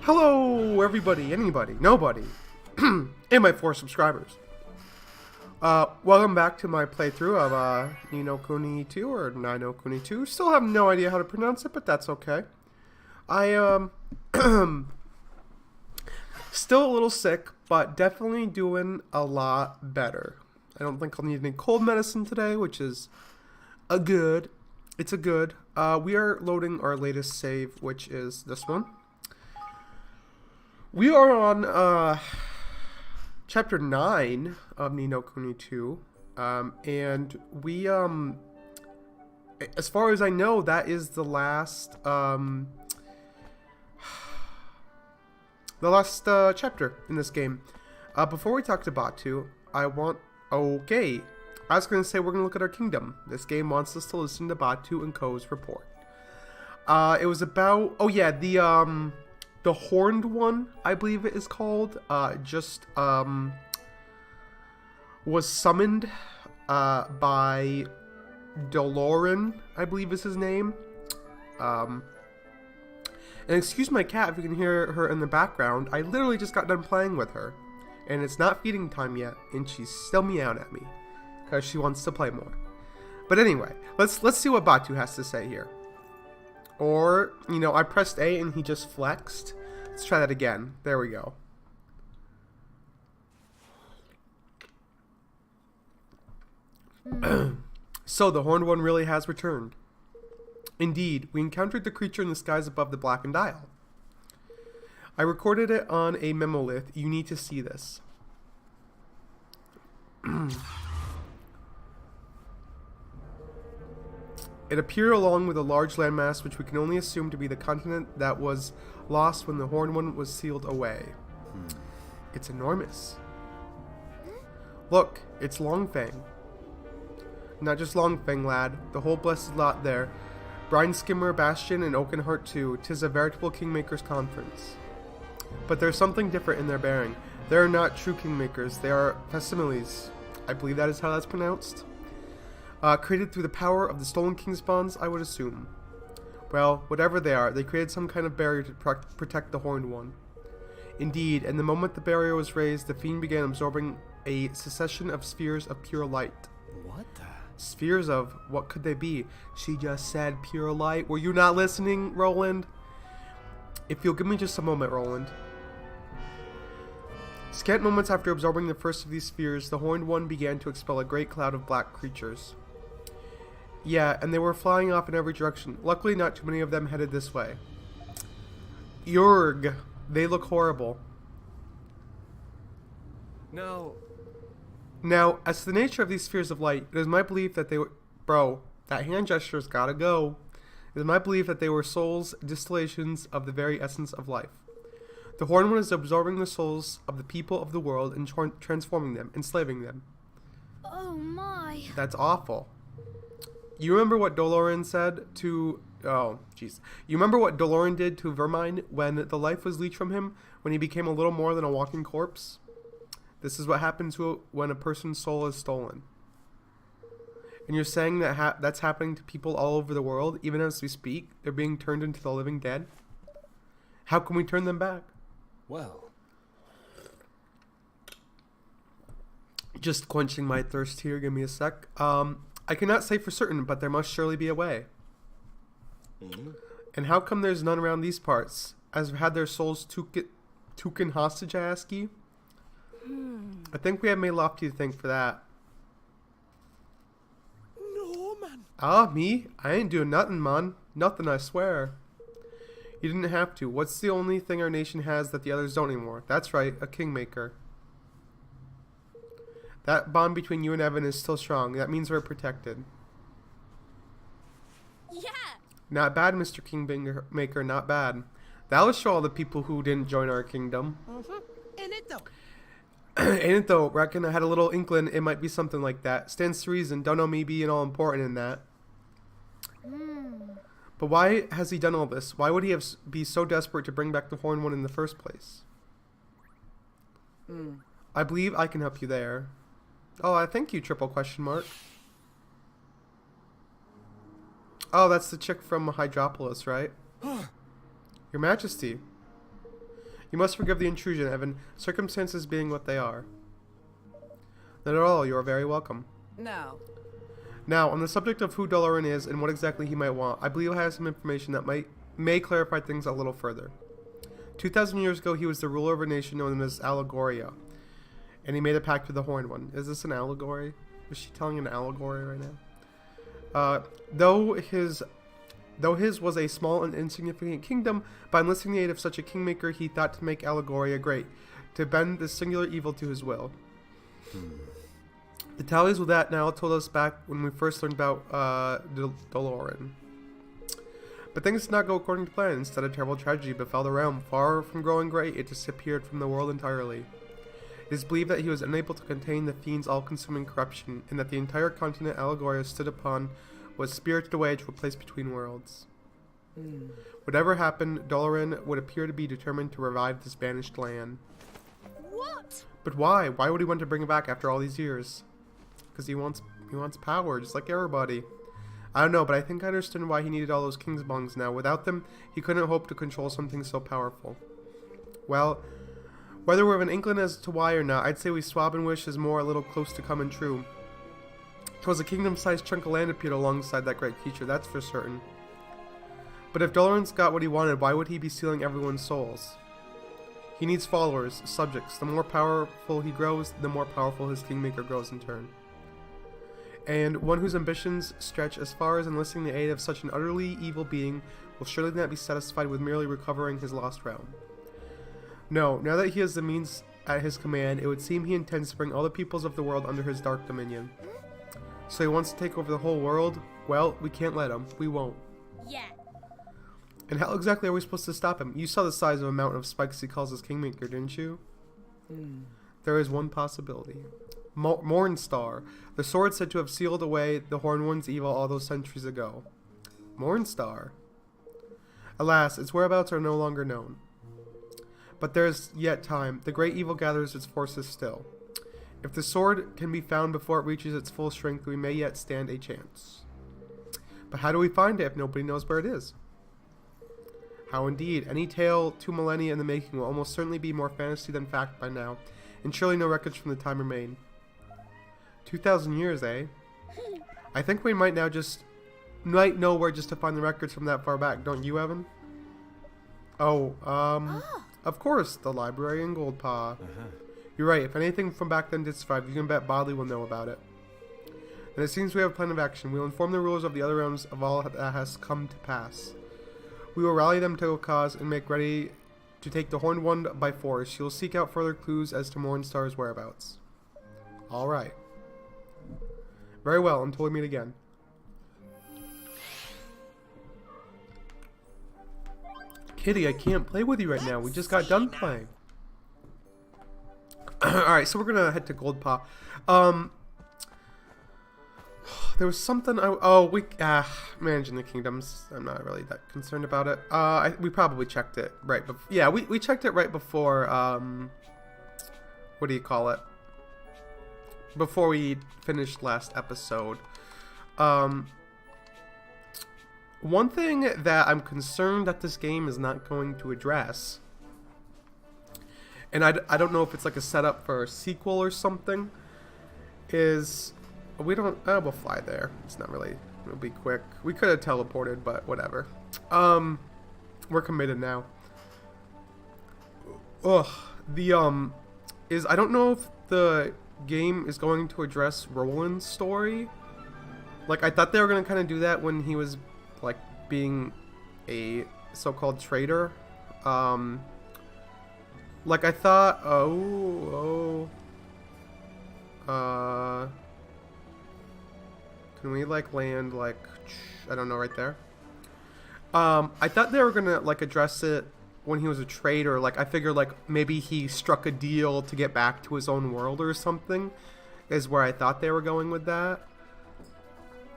Hello, everybody, anybody, nobody, and my 4 subscribers. Welcome back to my playthrough of Ni no Kuni II, or Ni no Kuni II. Still have no idea how to pronounce it, but that's okay. I still a little sick, but definitely doing a lot better. I don't think I'll need any cold medicine today, which is a good. It's a good. We are loading our latest save, which is this one. We are on chapter 9 of Ni no Kuni II, and we as far as I know, that is the last chapter in this game. Before we talk to Batu, I was going to say we're going to look at our kingdom. This game wants us to listen to Batu and Ko's report. It was about, the Horned One, I believe it is called, was summoned by Doloran, I believe is his name. And excuse my cat if you can hear her in the background. I literally just got done playing with her. And it's not feeding time yet, and she's still meowing at me. Because she wants to play more. But anyway, let's see what Batu has to say here. Or, I pressed A and he just flexed. Let's try that again. There we go. So, the Horned One really has returned. Indeed, we encountered the creature in the skies above the Blackened Isle. I recorded it on a memolith. You need to see this. It appeared along with a large landmass which we can only assume to be the continent that was lost when the Horned One was sealed away. It's enormous. Look, it's Longfang. Not just Longfang, lad. The whole blessed lot there. Brine Skimmer, Bastion, and Oakenheart too. 'Tis a veritable Kingmaker's conference. But there's something different in their bearing. They are not true Kingmakers. They are facsimiles. I believe that is how that's pronounced. Created through the power of the Stolen King's bonds, I would assume. Well, whatever they are, they created some kind of barrier to protect the Horned One. Indeed, and the moment the barrier was raised, the fiend began absorbing a succession of spheres of pure light. What the? Spheres of, what could they be? She just said pure light. Were you not listening, Roland? If you'll give me just a moment, Roland. Scant moments after absorbing the first of these spheres, the Horned One began to expel a great cloud of black creatures. Yeah, and they were flying off in every direction. Luckily, not too many of them headed this way. Yurg, they look horrible. No. Now, as to the nature of these spheres of light, it is my belief that they were... Bro, that hand gesture's gotta go. It is my belief that they were souls, distillations of the very essence of life. The Horned One is absorbing the souls of the people of the world and transforming them, enslaving them. Oh my. That's awful. You remember what Doloran said to... Oh, jeez. You remember what Doloran did to Vermine when the life was leached from him, when he became a little more than a walking corpse? This is what happens when a person's soul is stolen. And you're saying that that's happening to people all over the world, even as we speak? They're being turned into the living dead? How can we turn them back? Well. Just quenching my thirst here, give me a sec. I cannot say for certain, but there must surely be a way. And how come there's none around these parts? As have had their souls taken hostage, I ask ye? I think we have made lofty to thank for that. No, man. Ah, me? I ain't doing nothing, man. Nothing, I swear. You didn't have to. What's the only thing our nation has that the others don't anymore? That's right, a Kingmaker. That bond between you and Evan is still strong. That means we're protected. Yeah. Not bad, Mr. Kingmaker, not bad. That'll show all the people who didn't join our kingdom. In it though. Ain't it though? Reckon I had a little inkling it might be something like that. Stands to reason. Don't know me being all important in that. But why has he done all this? Why would he be so desperate to bring back the Horned One in the first place? I believe I can help you there. Oh, I thank you, triple question mark. Oh, that's the chick from Hydropolis, right? Your Majesty. You must forgive the intrusion, Evan, circumstances being what they are. Not at all, you are very welcome. No. Now, on the subject of who Doloran is and what exactly he might want, I believe I have some information that may clarify things a little further. 2,000 years ago, he was the ruler of a nation known as Allegoria, and he made a pact with the Horned One. Is this an allegory? Is she telling an allegory right now? Though his was a small and insignificant kingdom, by enlisting the aid of such a kingmaker, he thought to make Allegoria great, to bend this singular evil to his will. The tallies with that now told us back when we first learned about Doloran. But things did not go according to plan. Instead, a terrible tragedy befell the realm. Far from growing great, it disappeared from the world entirely. It is believed that he was unable to contain the fiend's all-consuming corruption, and that the entire continent Allegoria stood upon was spirited away to a place between worlds. Whatever happened, Doloran would appear to be determined to revive this banished land. What? But why? Why would he want to bring it back after all these years? Because he wants power, just like everybody. I don't know, but I think I understand why he needed all those king's bungs now. Without them, he couldn't hope to control something so powerful. Well, whether we're of an inkling as to why or not, I'd say we swab and wish is more a little close to coming true. 'Twas a kingdom-sized chunk of land appeared alongside that great creature, that's for certain. But if Doloran's got what he wanted, why would he be stealing everyone's souls? He needs followers, subjects. The more powerful he grows, the more powerful his kingmaker grows in turn. And one whose ambitions stretch as far as enlisting the aid of such an utterly evil being will surely not be satisfied with merely recovering his lost realm. No, now that he has the means at his command, it would seem he intends to bring all the peoples of the world under his dark dominion. So he wants to take over the whole world? Well, we can't let him. We won't. Yeah. And how exactly are we supposed to stop him? You saw the size of a mountain of spikes he calls his kingmaker, didn't you? There is one possibility. Mornstar, the sword said to have sealed away the Horned One's evil all those centuries ago. Mornstar. Alas, its whereabouts are no longer known. But there is yet time. The great evil gathers its forces still. If the sword can be found before it reaches its full strength, we may yet stand a chance. But how do we find it if nobody knows where it is? How indeed. Any tale 2 millennia in the making will almost certainly be more fantasy than fact by now, and surely no records from the time remain. 2,000 years, eh? I think we might know where just to find the records from that far back, don't you, Evan? Of course, the library in Goldpaw. You're right, if anything from back then did survive, you can bet Bodley will know about it. And it seems we have a plan of action. We'll inform the rulers of the other realms of all that has come to pass. We will rally them to a cause and make ready to take the Horned One by force. You'll seek out further clues as to Mornstar's whereabouts. Alright. Very well, until we meet again. Kitty, I can't play with you right now. We just got done playing. Alright, so we're gonna head to Goldpaw. There was something managing the kingdoms. I'm not really that concerned about it. We probably checked it right before. Yeah, we checked it right before, what do you call it? Before we finished last episode. One thing that I'm concerned that this game is not going to address, and I don't know if it's like a setup for a sequel or something, is we'll fly there. It's not really, it'll be quick. We could have teleported, but whatever. We're committed now. I don't know if the game is going to address Roland's story. Like, I thought they were going to kind of do that when he was, like, being a so-called traitor. Like, I thought, can we, like, land, like, I don't know, right there? I thought they were gonna, like, address it when he was a traitor. Like, I figured, like, maybe he struck a deal to get back to his own world or something, is where I thought they were going with that.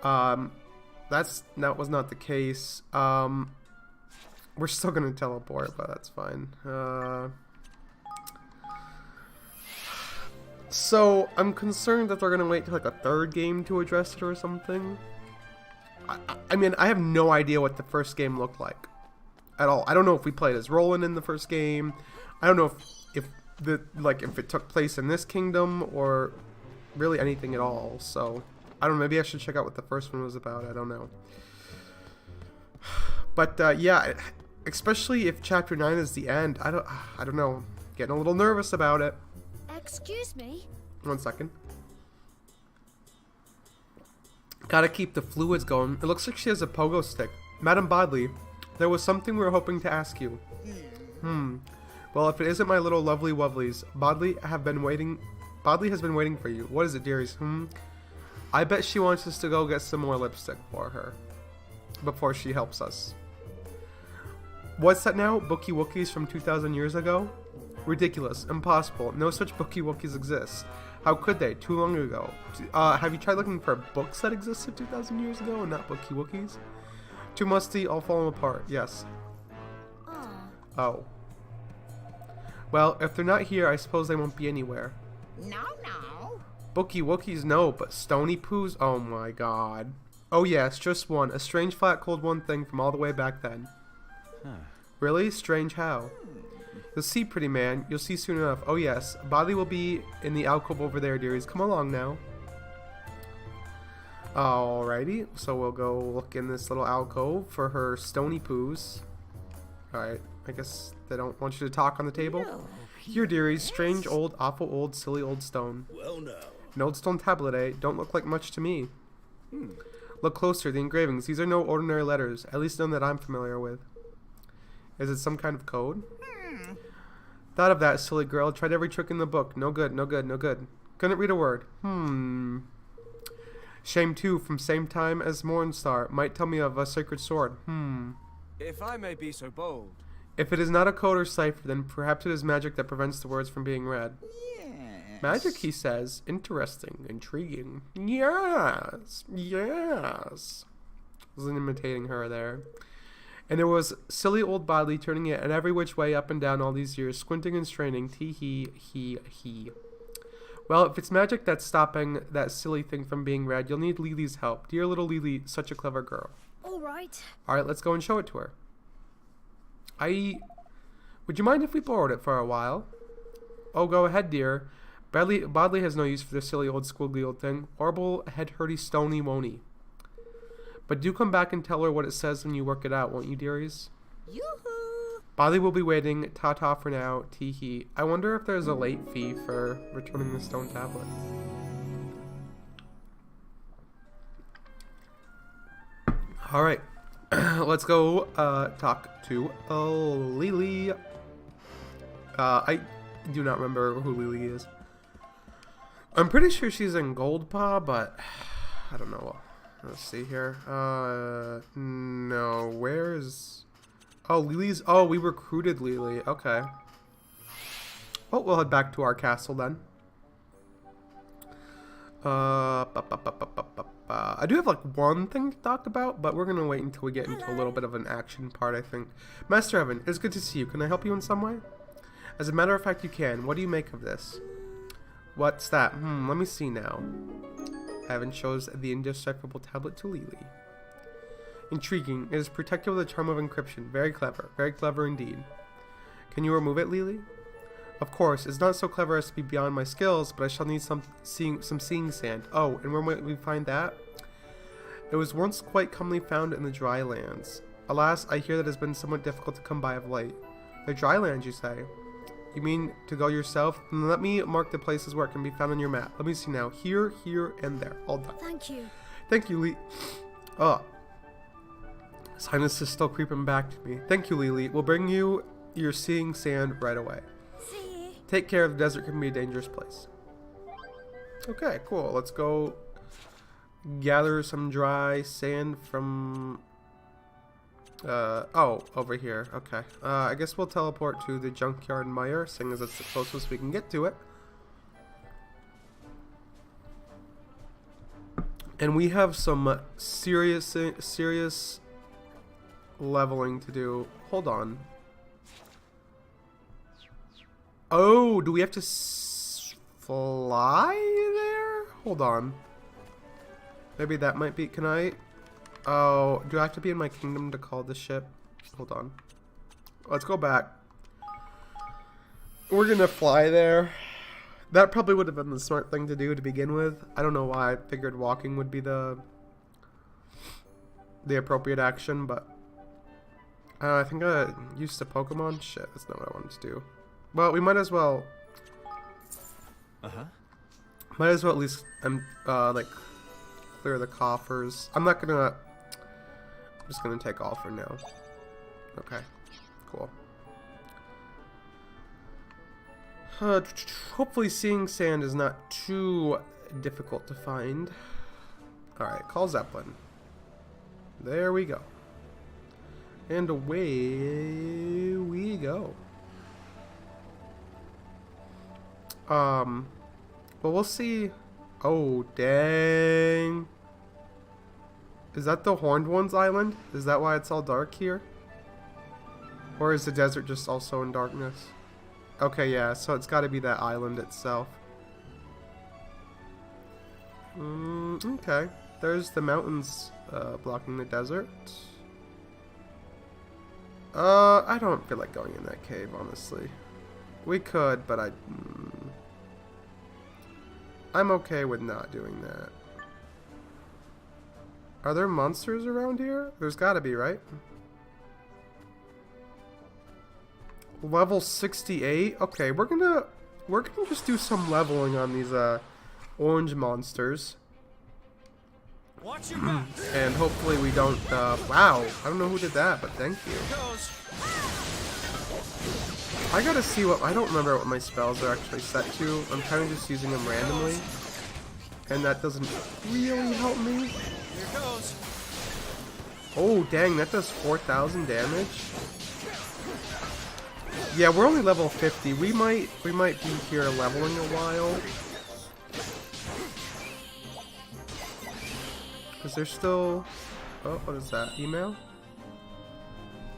That was not the case. We're still gonna teleport, but that's fine. So, I'm concerned that they're gonna wait till, like, a third game to address it or something. I mean, I have no idea what the first game looked like. at all. I don't know if we played as Roland in the first game. I don't know if if it took place in this kingdom or really anything at all. So I don't know. Maybe I should check out what the first one was about. I don't know. But yeah, especially if chapter 9 is the end. I don't know. Getting a little nervous about it. Excuse me. 1 second. Gotta keep the fluids going. It looks like she has a pogo stick. Madam Bodley, there was something we were hoping to ask you. Well, if it isn't my little lovely wovlies, Bodley has been waiting for you. What is it, dearies? I bet she wants us to go get some more lipstick for her before she helps us. What's that now? Bookie Wookies from 2,000 years ago? Ridiculous. Impossible. No such Bookie Wookies exist. How could they? Too long ago. Have you tried looking for books that existed 2,000 years ago and not Bookie Wookies? Too musty, all falling apart. Yes. Oh. Well, if they're not here, I suppose they won't be anywhere. No. Bookie Wookies, no, but Stony Poos? Oh my god. Oh yes, just one. A strange flat cold one thing from all the way back then. Really? Strange how? You'll see, pretty man. You'll see soon enough. Oh yes, Bodley will be in the alcove over there, dearies. Come along now. Alrighty, so we'll go look in this little alcove for her Stony Poos. Alright, I guess they don't want you to talk on the table. No. Here, dearies, strange old, awful old, silly old stone. Well, now. An old stone tablet, eh? Don't look like much to me. Look closer, the engravings. These are no ordinary letters, at least none that I'm familiar with. Is it some kind of code? Thought of that, silly girl. Tried every trick in the book. No good, no good, no good. Couldn't read a word. Shame too, from same time as Mornstar. Might tell me of a sacred sword. If I may be so bold. If it is not a code or cipher, then perhaps it is magic that prevents the words from being read. Yes. Magic, he says. Interesting. Intriguing. Yes. Yes. Wasn't imitating her there. And there was silly old Bodley turning it in every which way up and down all these years, squinting and straining. He. Well, if it's magic that's stopping that silly thing from being read, you'll need Lily's help. Dear little Lily, such a clever girl. Alright. Alright, let's go and show it to her. Would you mind if we borrowed it for a while? Oh, go ahead, dear. Bodley has no use for this silly old squiggly old thing. Horrible, head-hurty, stony won'ty. But do come back and tell her what it says when you work it out, won't you, dearies? Yoo-hoo. Bodley will be waiting. Ta-ta for now. Tee-hee. I wonder if there's a late fee for returning the stone tablet. Alright. Let's go talk to Lily. I do not remember who Lily is. I'm pretty sure she's in Goldpaw, but I don't know. Let's see here. No, where's... Oh, Lily's... Oh, we recruited Lily. Okay. Well, we'll head back to our castle then. I do have like one thing to talk about, but we're gonna wait until we get into a little bit of an action part, I think. Master Evan, it's good to see you. Can I help you in some way? As a matter of fact, you can. What do you make of this? What's that? Let me see now. Evan shows the indecipherable tablet to Lily. Intriguing. It is protected with a charm of encryption. Very clever indeed. Can you remove it, Lily? Of course, it's not so clever as to be beyond my skills, but I shall need some seeing sand. Oh, and where might we find that? It was once quite commonly found in the dry lands. Alas, I hear that it has been somewhat difficult to come by of late. The dry lands, you say? You mean to go yourself? Then let me mark the places where it can be found on your map. Let me see now. Here, and there. All done. Thank you. Thank you, Lily. Oh. Sinus is still creeping back to me. Thank you, Lily. We'll bring you your seeing sand right away. See. Take care. The desert can be a dangerous place. Okay, cool. Let's go gather some dry sand from... oh, over here. Okay. I guess we'll teleport to the Junkyard Mire, seeing as it's the closest we can get to it. And we have some serious leveling to do. Hold on. Oh, do we have to fly there? Hold on. Maybe that might be... Can I... Oh, do I have to be in my kingdom to call the ship? Hold on. Let's go back. We're gonna fly there. That probably would have been the smart thing to do to begin with. I don't know why I figured walking would be the appropriate action, but I think I used a Pokemon. Shit, that's not what I wanted to do. Well, we might as well. Might as well at least like clear the coffers. I'm not gonna. I'm just gonna take all for now. Okay, cool. Hopefully seeing sand is not too difficult to find. Alright, call Zeppelin. There we go. And away we go. Well, we'll see. Oh, dang. Is that the Horned One's island? Is that why it's all dark here? Or is the desert just also in darkness? Okay, yeah, so it's got to be that island itself. Okay, there's the mountains blocking the desert. I don't feel like going in that cave, honestly. We could, but I'm okay with not doing that. Are there monsters around here? There's got to be, right? Level 68. Okay, we're gonna just do some leveling on these orange monsters. Watch your back. And hopefully we don't wow, I don't know who did that, but thank you. I gotta see what I don't remember what my spells are actually set to. I'm kind of just using them randomly. And that doesn't really help me. Here goes. Oh dang, that does 4,000 damage. Yeah, we're only level 50. We might be here leveling a while. Is there still... Oh, what is that? Email?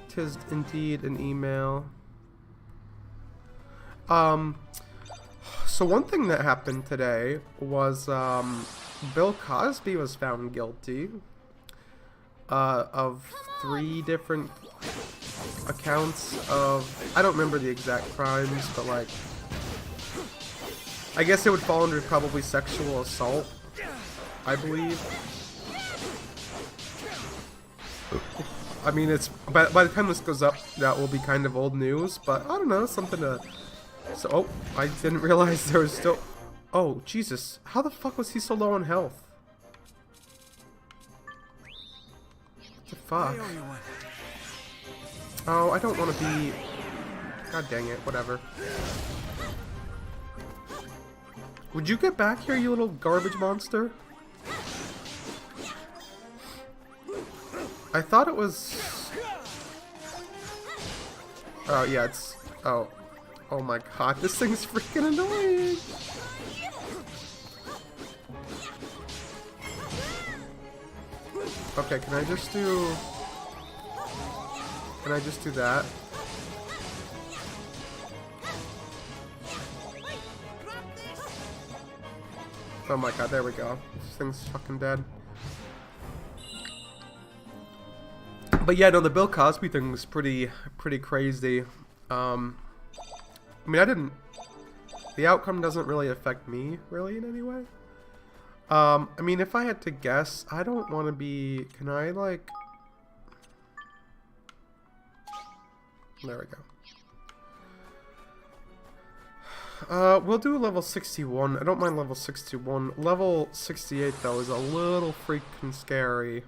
'Tis indeed an email. So one thing that happened today was Bill Cosby was found guilty of 3 different accounts of, I don't remember the exact crimes, but like, I guess it would fall under probably sexual assault, I believe. I mean, it's by the time this goes up, that will be kind of old news, but I don't know, something to. So, oh, I didn't realize there was still. Oh, Jesus, how the fuck was he so low on health? What the fuck? Oh, I don't want to be... God dang it, whatever. Would you get back here, you little garbage monster? I thought it was... Oh, yeah, it's... Oh. Oh my god, this thing's freaking annoying! Okay, can I just do... Can I just do that? Oh my god, there we go. This thing's fucking dead. But yeah, no, the Bill Cosby thing was pretty crazy. I mean, I didn't... The outcome doesn't really affect me, really, in any way. I mean, if I had to guess, I don't want to be... Can I, like... There we go. We'll do level 61. I don't mind level 61. Level 68, though, is a little freaking scary.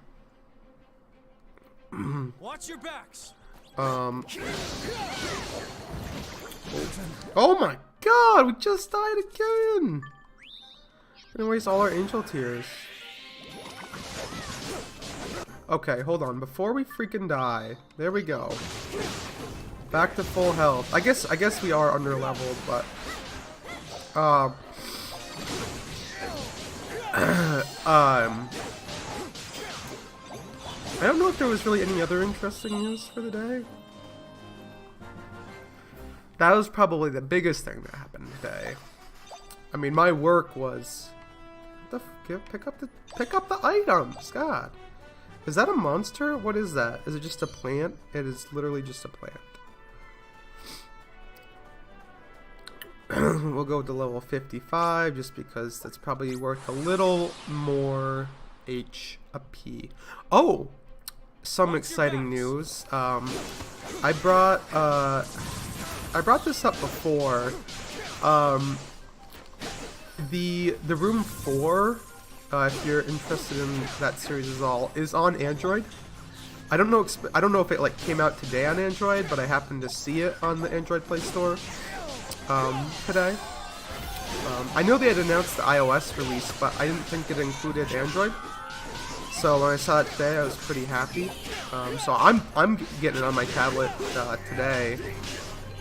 Watch your backs. Oh my god, we just died again! Gonna waste all our angel tears. Okay, hold on. Before we freaking die, there we go. Back to full health. I guess we are under leveled, but I don't know if there was really any other interesting news for the day. That was probably the biggest thing that happened today. I mean, my work was pick up the items. God, is that a monster? What is that? Is it just a plant? It is literally just a plant. we'll go to level 55 just because that's probably worth a little more HP. Oh, some exciting news. I brought this up before. The room 4, if you're interested in that series is on Android. I don't know if it like came out today on Android, but I happened to see it on the Android Play Store today. I know they had announced the iOS release, but I didn't think it included Android. So when I saw it today, I was pretty happy. So I'm getting it on my tablet today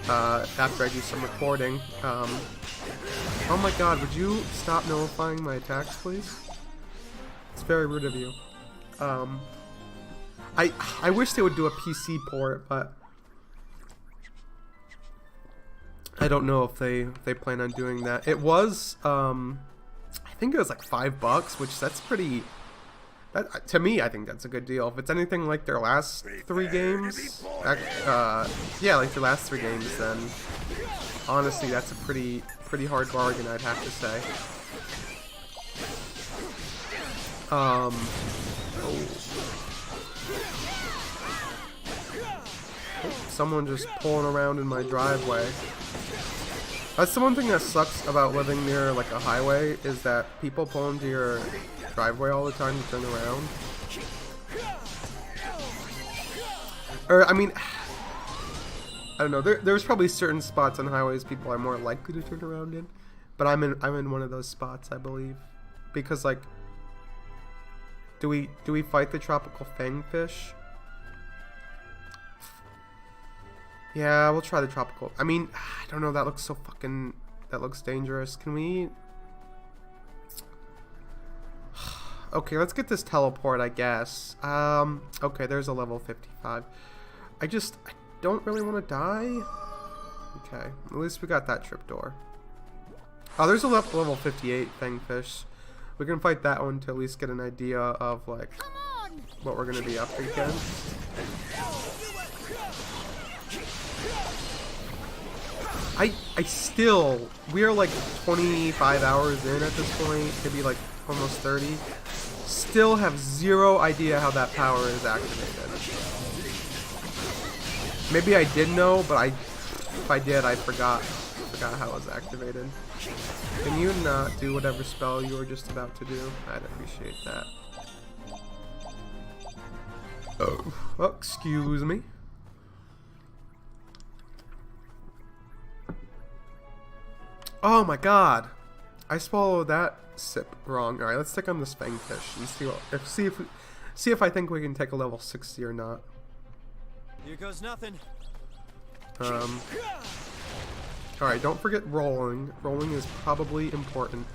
after I do some recording. Oh my god, would you stop nullifying my attacks, please? It's very rude of you. I wish they would do a PC port, but I don't know if they plan on doing that. It was I think it was like $5, which that's pretty. To me, I think that's a good deal. If it's anything like their last 3 games, yeah, like their last 3 games, then honestly, that's a pretty hard bargain, I'd have to say. Oh. Someone just pulling around in my driveway. That's the one thing that sucks about living near like a highway, is that people pull into your driveway all the time to turn around. Or I mean, I don't know. There's probably certain spots on highways people are more likely to turn around in, but I'm in one of those spots, I believe, because like, do we fight the tropical fangfish? Yeah, we'll try the tropical. I mean, I don't know. That looks so fucking. That looks dangerous. Can we? Okay, let's get this teleport, I guess. Okay, there's a level 55. I don't really want to die. Okay, at least we got that trapdoor. Oh, there's a level 58 fangfish. We can fight that one to at least get an idea of like what we're gonna be up against. We are like 25 hours in at this point, maybe like almost 30. Still have zero idea how that power is activated. Maybe I did know, but if I did, I forgot how it was activated. Can you not do whatever spell you were just about to do? I'd appreciate that. Oh, excuse me. Oh my god! I swallowed that sip wrong. Alright, let's stick on this fangfish and see if I think we can take a level 60 or not. Here goes nothing. Alright, don't forget rolling. Rolling is probably important.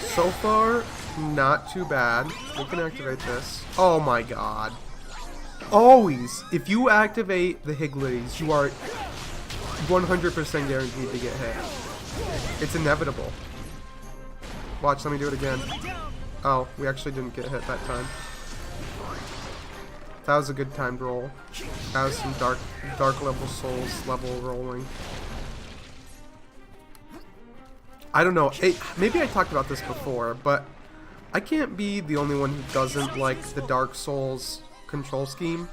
So far, not too bad. We can activate this. Oh my god. Always, if you activate the Higglies, you are 100% guaranteed to get hit. It's inevitable. Watch, let me do it again. Oh, we actually didn't get hit that time. That was a good timed roll. That was some dark level souls level rolling. I don't know. Maybe I talked about this before, but I can't be the only one who doesn't like the Dark Souls control scheme.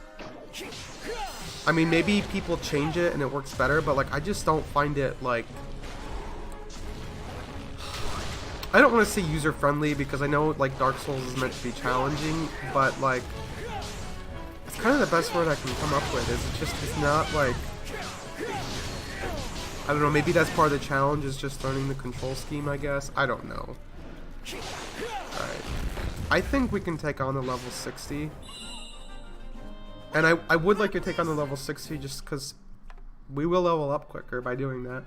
I mean, maybe people change it and it works better, but like I just don't find it like, I don't want to say user friendly because I know like Dark Souls is meant to be challenging, but like it's kind of the best word I can come up with. It's not like, I don't know, maybe that's part of the challenge, is just learning the control scheme, I guess. I don't know. Alright. I think we can take on the level 60. And I would like to take on the level 60 just because we will level up quicker by doing that.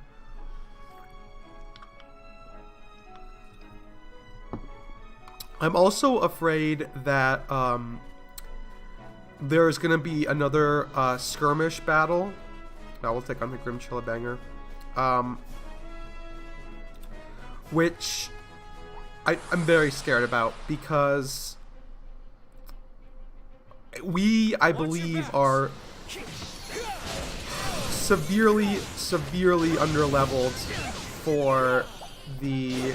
I'm also afraid that there's going to be another skirmish battle. Now we'll take on the Grim Chillabanger. Which I'm very scared about because I believe, are severely, severely underleveled for the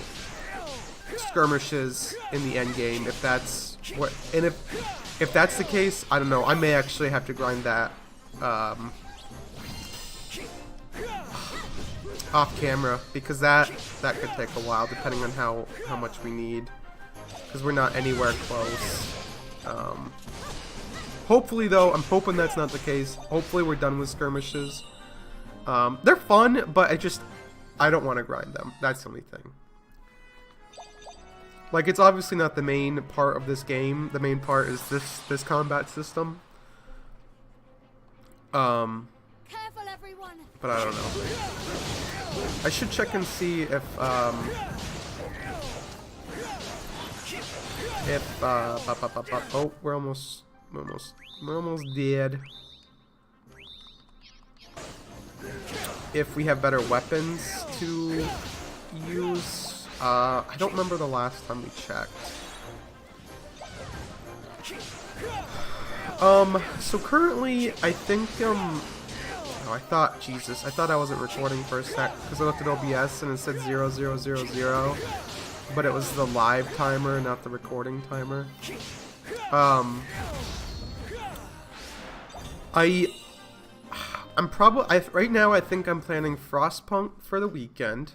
skirmishes in the end game. If that's what, and if that's the case, I don't know. I may actually have to grind that off camera, because that could take a while depending on how much we need, because we're not anywhere close. Hopefully though, I'm hoping that's not the case. Hopefully we're done with skirmishes. They're fun, but I don't want to grind them. That's the only thing. Like, it's obviously not the main part of this game. The main part is this combat system. Careful, everyone. But I don't know. I should check and see if oh, we're almost dead. If we have better weapons to use. I don't remember the last time we checked. So currently, I think, oh, I thought I wasn't recording for a sec, because I looked at OBS and it said 0000, but it was the live timer, not the recording timer. I'm probably, right now I think I'm planning Frostpunk for the weekend.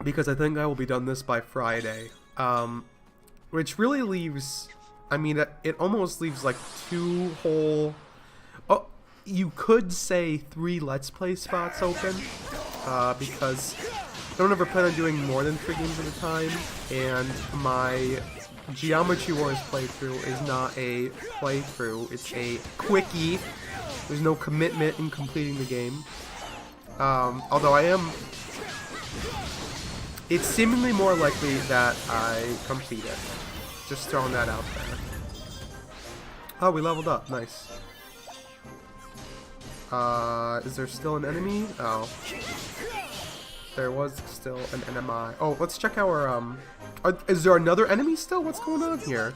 Because I think I will be done this by Friday. Which really leaves, I mean, it almost leaves like 2 whole, oh, you could say 3 Let's Play spots open. Because I don't ever plan on doing more than 3 games at a time. And my Geometry Wars playthrough is not a playthrough, it's a quickie. There's no commitment in completing the game. Although it's seemingly more likely that I complete it. Just throwing that out there. Oh, we leveled up. Nice. Is there still an enemy? Oh. There was still an enemy. Oh, let's check our, is there another enemy still? What's going on here?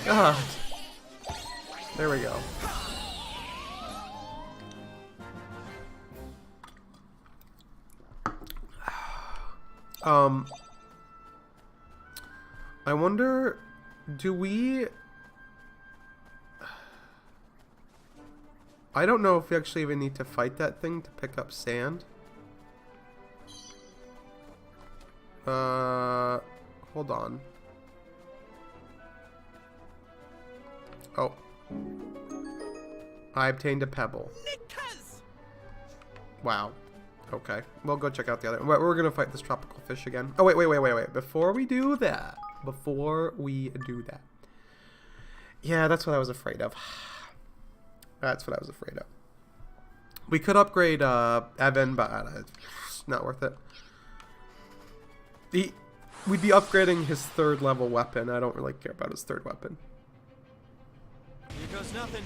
God. There we go. I wonder, do we... I don't know if we actually even need to fight that thing to pick up sand. Hold on. Oh. I obtained a pebble. Wow. Okay. We'll go check out the other. We're gonna fight this tropical fish again. Oh, wait. Before we do that. Yeah, that's what I was afraid of. We could upgrade Evan, but it's not worth it. We'd be upgrading his 3rd level weapon. I don't really care about his 3rd weapon. Here goes nothing.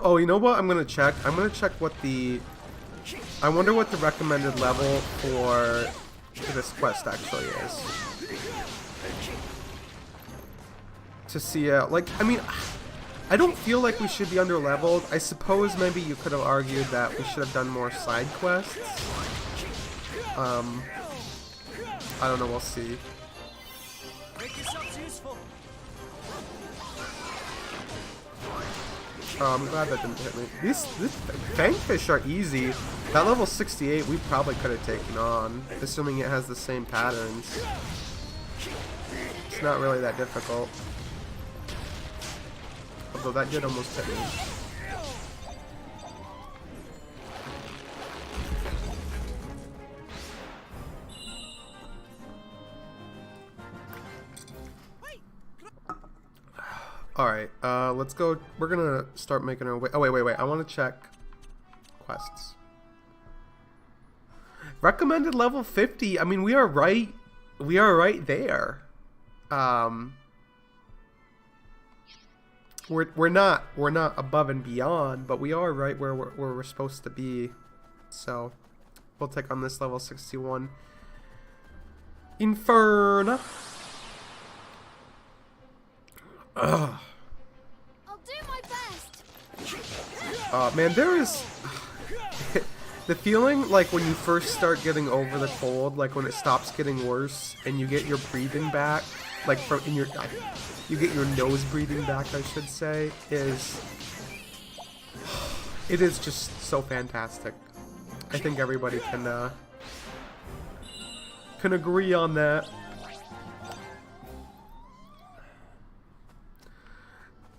Oh, you know what? I'm gonna check what the... I wonder what the recommended level for this quest actually is. To see, like, I mean, I don't feel like we should be under-leveled. I suppose maybe you could have argued that we should have done more side quests. I don't know, we'll see. Make yourselves useful. Oh, I'm glad that didn't hit me. These fangfish are easy. That level 68 we probably could have taken on, assuming it has the same patterns. It's not really that difficult. Although that did almost hit me. Alright, let's go. We're gonna start making our way. Oh, wait. I want to check quests. Recommended level 50. I mean, we are right there. We're not above and beyond, but we are right where we're supposed to be. So, we'll take on this level 61. Inferno. Ugh. I'll do my best. Man, there is the feeling like when you first start getting over the cold, like when it stops getting worse and you get your breathing back, like from in your, you get your nose breathing back, I should say, it is just so fantastic. I think everybody can agree on that.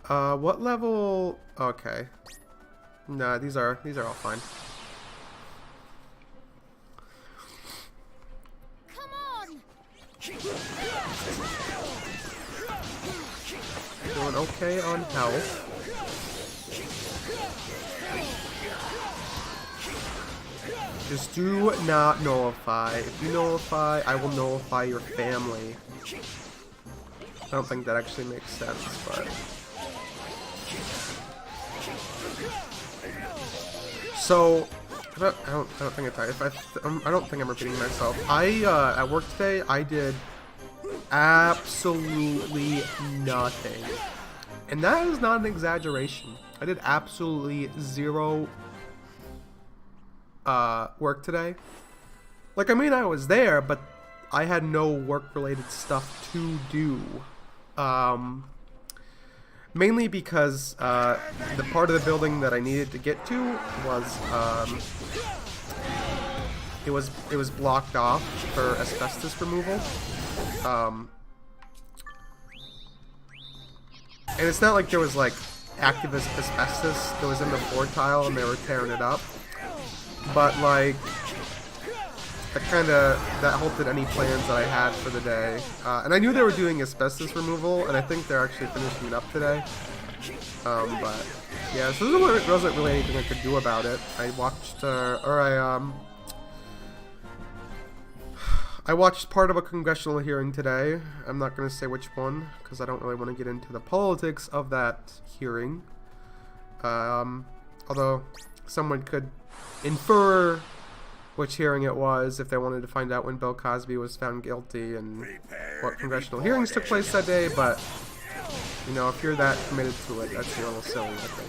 What level? Okay. Nah, these are all fine. Come on. Doing okay on health. Just do not nullify. If you nullify, I will nullify your family. I don't think that actually makes sense, but... So, I don't think it's... I don't think I'm repeating myself. At work today, I did absolutely nothing. And that is not an exaggeration. I did absolutely zero work today. Like, I mean, I was there, but I had no work-related stuff to do. Mainly because the part of the building that I needed to get to was it was blocked off for asbestos removal. And it's not like there was like active asbestos that was in the floor tile and they were tearing it up. But like that halted any plans that I had for the day. And I knew they were doing asbestos removal, and I think they're actually finishing it up today. But yeah, so there wasn't really anything I could do about it. I watched, I watched part of a congressional hearing today. I'm not going to say which one, because I don't really want to get into the politics of that hearing. Although someone could infer which hearing it was if they wanted to find out when Bill Cosby was found guilty and what congressional hearings took place that day, but, you know, if you're that committed to it, that's a little silly, I think.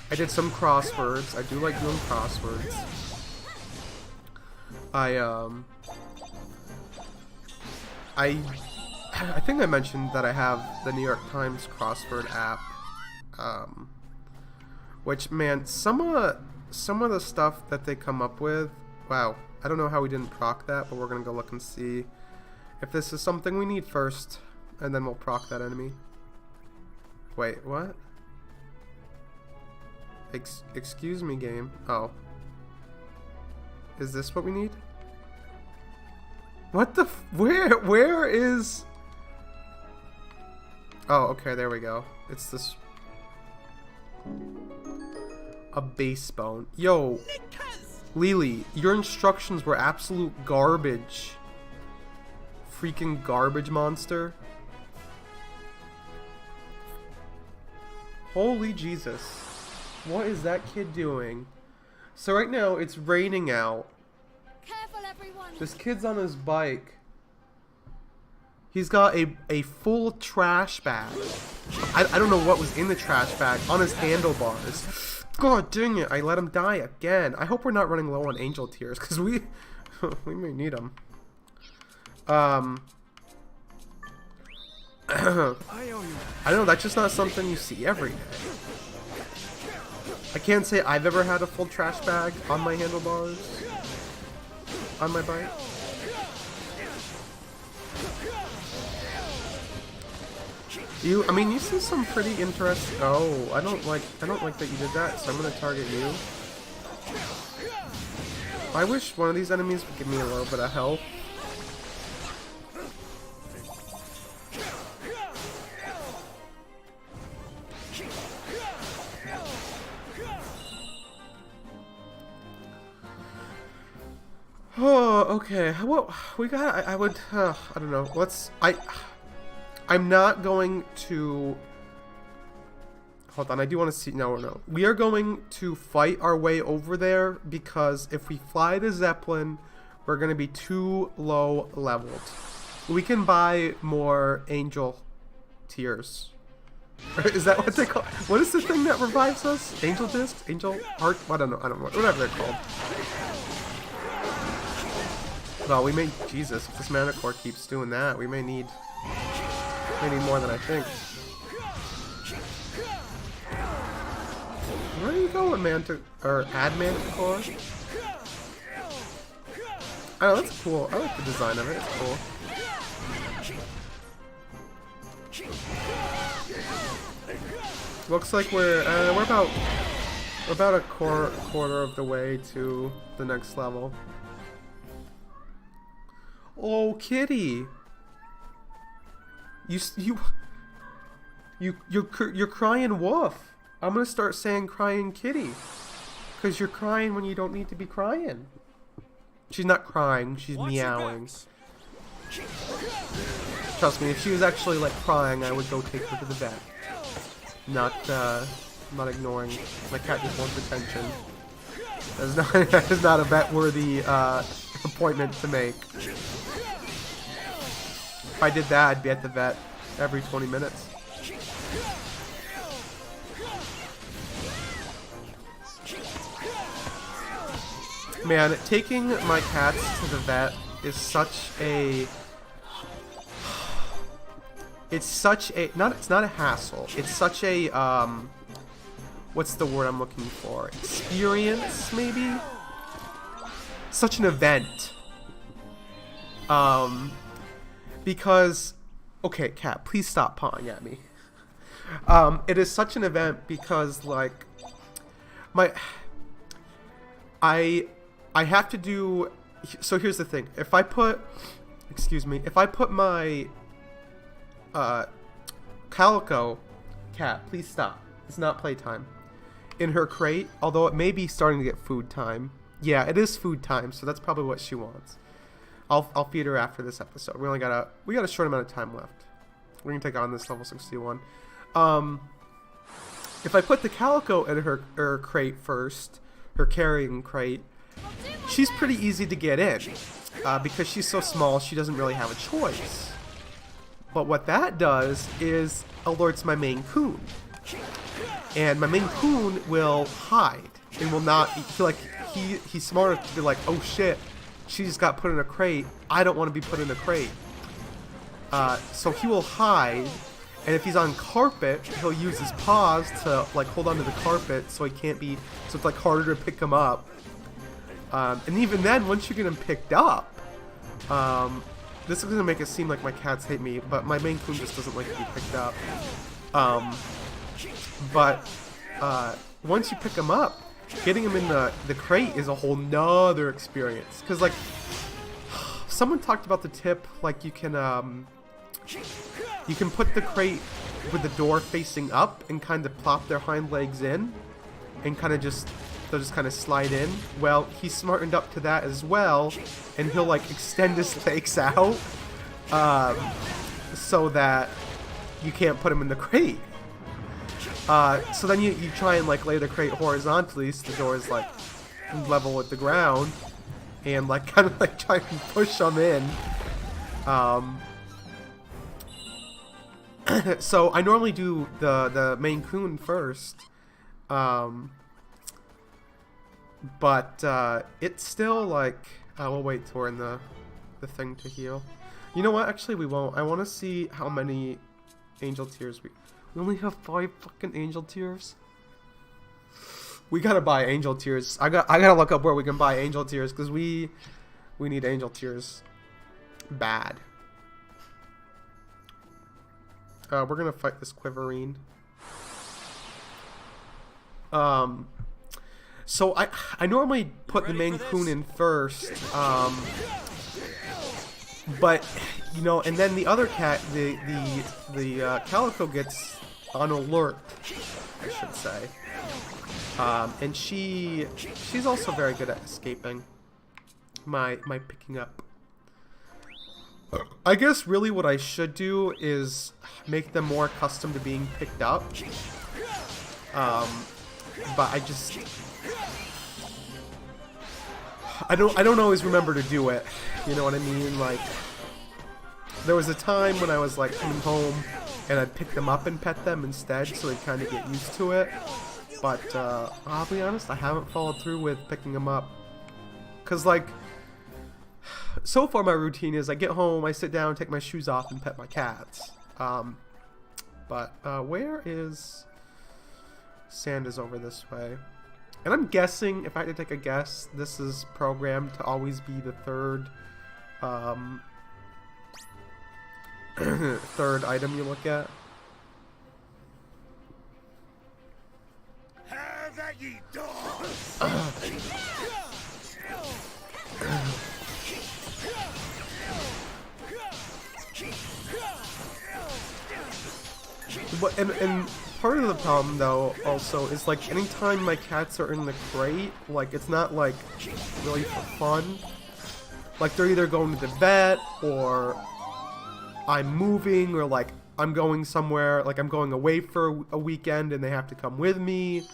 I did some crosswords. I do like doing crosswords. I think I mentioned that I have the New York Times crossword app, which, man, some of the stuff that they come up with, wow, I don't know how we didn't proc that, but we're gonna go look and see if this is something we need first, and then we'll proc that enemy. Wait, what? Excuse me, game. Oh. Is this what we need? What the where is... Oh, okay, there we go. It's this... A base bone. Yo, Lily, your instructions were absolute garbage. Freaking garbage monster. Holy Jesus. What is that kid doing? So right now, it's raining out. Careful, everyone. This kid's on his bike. He's got a full trash bag. I don't know what was in the trash bag. On his handlebars. God dang it, I let him die again. I hope we're not running low on angel tears, because we may need them. I know, that's just not something you see every day. I can't say I've ever had a full trash bag on my handlebars. On my bike. I mean, you see some pretty interesting... Oh, I don't like that you did that, so I'm gonna target you. I wish one of these enemies would give me a little bit of health. Oh, okay. Well, we got... I would... I don't know. I'm not going to... Hold on, I do want to see... No. We are going to fight our way over there, because if we fly the Zeppelin, we're gonna be too low leveled. We can buy more angel tears. Is that what they call? What is the thing that revives us? Angel discs? Angel heart? I don't know. Whatever they're called. Well, we may. Jesus, if this mana core keeps doing that, we may need more than I think. Where are you going, or add mana core? Oh, that's cool. I like the design of it. It's cool. Looks like we're about a quarter of the way to the next level. Oh, kitty! You're crying wolf. I'm gonna start saying crying kitty, cause you're crying when you don't need to be crying. She's not crying. She's meowing. Trust me, if she was actually like crying, I would go take her to the vet. Not ignoring. My cat just wants attention. That is not a vet-worthy appointment to make. If I did that, I'd be at the vet every 20 minutes. Man, taking my cats to the vet is such a... It's not a hassle. It's such a, what's the word I'm looking for? Experience, maybe? Such an event. Because, okay, cat, please stop pawing at me. It is such an event because, like, I have to do, so here's the thing. If I put my, Calico cat, please stop. It's not playtime. In her crate, although it may be starting to get food time. Yeah, it is food time, so that's probably what she wants. I'll feed her after this episode. We got a short amount of time left. We're gonna take on this level 61. If I put the Calico in her crate first, her carrying crate, she's pretty easy to get in because she's so small. She doesn't really have a choice. But what that does is alerts my main coon. And my main coon will hide and will not feel like he's smart enough to be like, oh shit, she just got put in a crate. I don't want to be put in a crate. So he will hide, and if he's on carpet, he'll use his paws to like hold onto the carpet so he can't be, so it's like harder to pick him up. And even then, once you get him picked up, this is going to make it seem like my cats hate me, but my Maine Coon just doesn't like to be picked up. Once you pick him up, getting him in the crate is a whole nother experience. Because, like, someone talked about the tip, like, you can put the crate with the door facing up and kind of plop their hind legs in and kind of they'll just kind of slide in. Well, he's smartened up to that as well, and he'll like extend his legs out so that you can't put him in the crate. So then you try and like lay the crate horizontally so the door is like level with the ground, and like kind of like try and push them in. So I normally do the Maine Coon first. But it's still like we'll wait till we're in the thing to heal. You know what? Actually, we won't. I want to see how many angel tears we only have 5 fucking angel tears. We gotta buy angel tears. I gotta look up where we can buy angel tears because we need angel tears bad. We're gonna fight this Quiverine. So I normally put the Maine Coon in first, but you know, and then the other cat, the Calico gets on alert, I should say, and she's also very good at escaping my picking up. I guess really what I should do is make them more accustomed to being picked up, but I just. I don't always remember to do it. You know what I mean? Like, there was a time when I was like coming home and I'd pick them up and pet them instead, so they'd kind of get used to it. But I'll be honest, I haven't followed through with picking them up. Cause like, so far my routine is I get home, I sit down, take my shoes off, and pet my cats. But where is... Sand is over this way. And I'm guessing, if I had to take a guess, this is programmed to always be the third third item you look at. Have that ye dogs! But, and part of the problem though also is like anytime my cats are in the crate, like it's not like really for fun. Like they're either going to the vet or I'm moving or like I'm going somewhere, like I'm going away for a weekend and they have to come with me,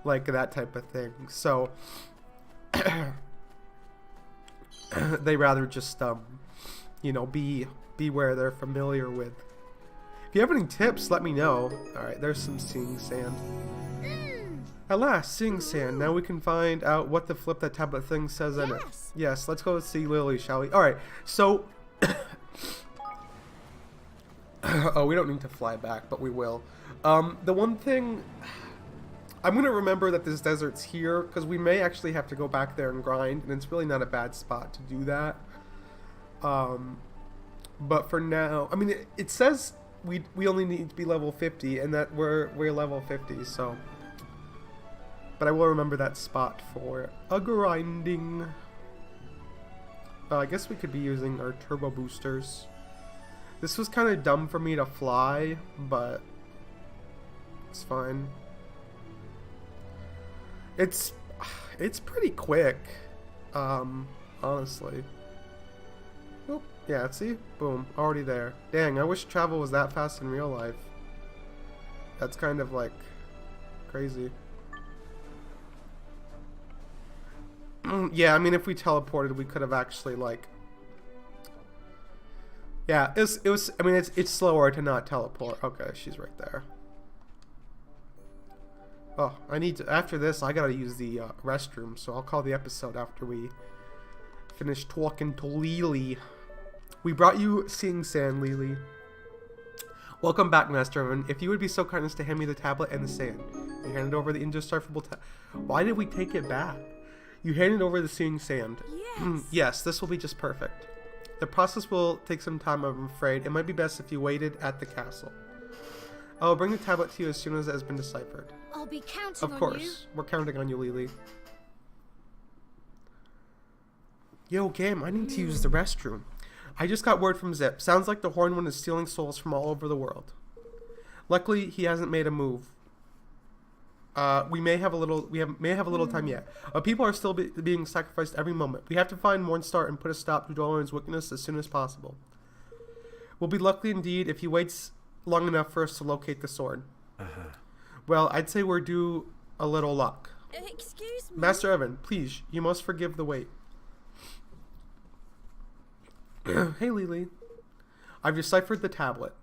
like that type of thing. So they rather just you know, be where they're familiar with. If you have any tips, let me know. Alright, there's some seeing sand. At last, seeing sand. Now we can find out what the flip that tablet thing says in it. Yes, let's go see Lily, shall we? Alright, so... oh, we don't need to fly back, but we will. The one thing... I'm going to remember that this desert's here, because we may actually have to go back there and grind, and it's really not a bad spot to do that. But for now... I mean, it says... We only need to be level 50, and that we're level 50, so... But I will remember that spot for a grinding. I guess we could be using our turbo boosters. This was kind of dumb for me to fly, but... It's fine. It's pretty quick, honestly. Oop. Yeah, see? Boom. Already there. Dang, I wish travel was that fast in real life. That's kind of, like, crazy. Yeah, I mean, if we teleported, we could have actually, like... Yeah, it was I mean, it's slower to not teleport. Okay, she's right there. Oh, I need to... After this, I gotta use the restroom, so I'll call the episode after we finish talking to Lily. We brought you seeing sand, Lily. Welcome back, Master Evan. If you would be so kind as to hand me the tablet and the sand. You handed over the indecipherable Why did we take it back? You handed over the seeing sand. Yes. Yes, this will be just perfect. The process will take some time, I'm afraid. It might be best if you waited at the castle. I will bring the tablet to you as soon as it has been deciphered. I'll be counting Of on course. you. We're counting on you, Lily. Yo, Gam, I need to use the restroom. I just got word from Zip. Sounds like the Horned One is stealing souls from all over the world. Luckily, he hasn't made a move. We may have a little time yet. People are still being sacrificed every moment. We have to find Mornstar and put a stop to Dweller's wickedness as soon as possible. We'll be lucky indeed if he waits long enough for us to locate the sword. Well, I'd say we're due a little luck. Excuse me. Master Evan, please, you must forgive the wait. Hey, Lily. I've deciphered the tablet.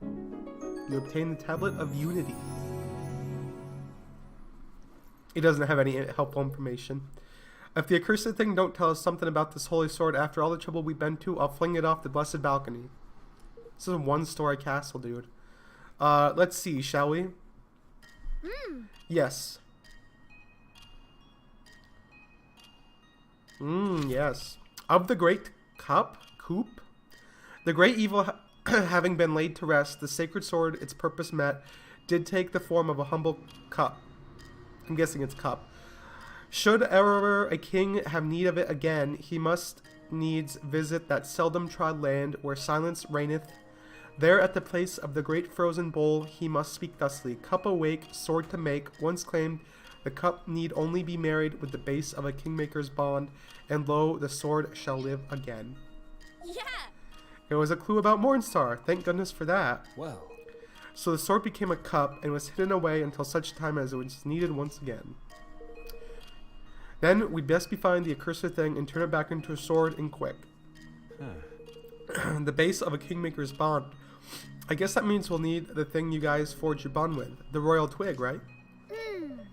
You obtained the tablet of unity. It doesn't have any helpful information. If the accursed thing don't tell us something about this holy sword after all the trouble we've been to, I'll fling it off the blessed balcony. This is a one-story castle, dude. Let's see, shall we? Yes. Yes. Of the great coop, the great evil having been laid to rest, the sacred sword, its purpose met, did take the form of a humble cup. I'm guessing it's cup. Should ever a king have need of it again, he must needs visit that seldom trod land where silence reigneth. There at the place of the great frozen bowl he must speak thusly. Cup awake, sword to make, once claimed, the cup need only be married with the base of a kingmaker's bond, and lo, the sword shall live again. Yeah. It was a clue about Mornstar, thank goodness for that. Well, So the sword became a cup and was hidden away until such time as it was needed once again. Then we'd best be find the accursed thing and turn it back into a sword and quick. The base of a Kingmaker's bond. I guess that means we'll need the thing you guys forged your bond with. The royal twig, right?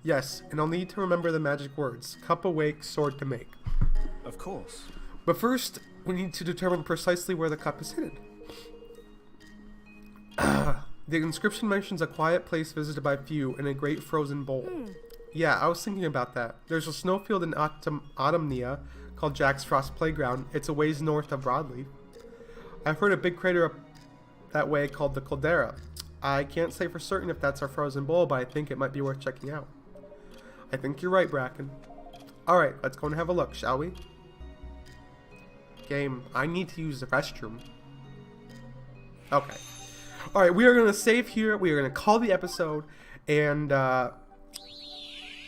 Yes, and I'll need to remember the magic words. Cup awake, sword to make. Of course. But first, we need to determine precisely where the cup is hidden. The inscription mentions a quiet place visited by few in a great frozen bowl. Yeah, I was thinking about that. There's a snowfield in Autumnia called Jack's Frost Playground. It's a ways north of Broadleaf. I've heard a big crater up that way called the Caldera. I can't say for certain if that's our frozen bowl, but I think it might be worth checking out. I think you're right, Bracken. Alright, let's go and have a look, shall we? Game, I need to use the restroom. Okay. Alright, we are going to save here. We are going to call the episode. And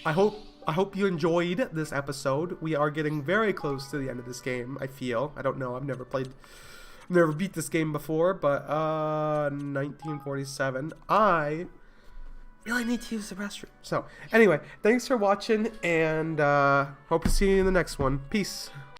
I hope you enjoyed this episode. We are getting very close to the end of this game, I feel. I don't know. I've never beat this game before, but 1947. I really need to use the restroom. So, anyway, thanks for watching, and hope to see you in the next one. Peace.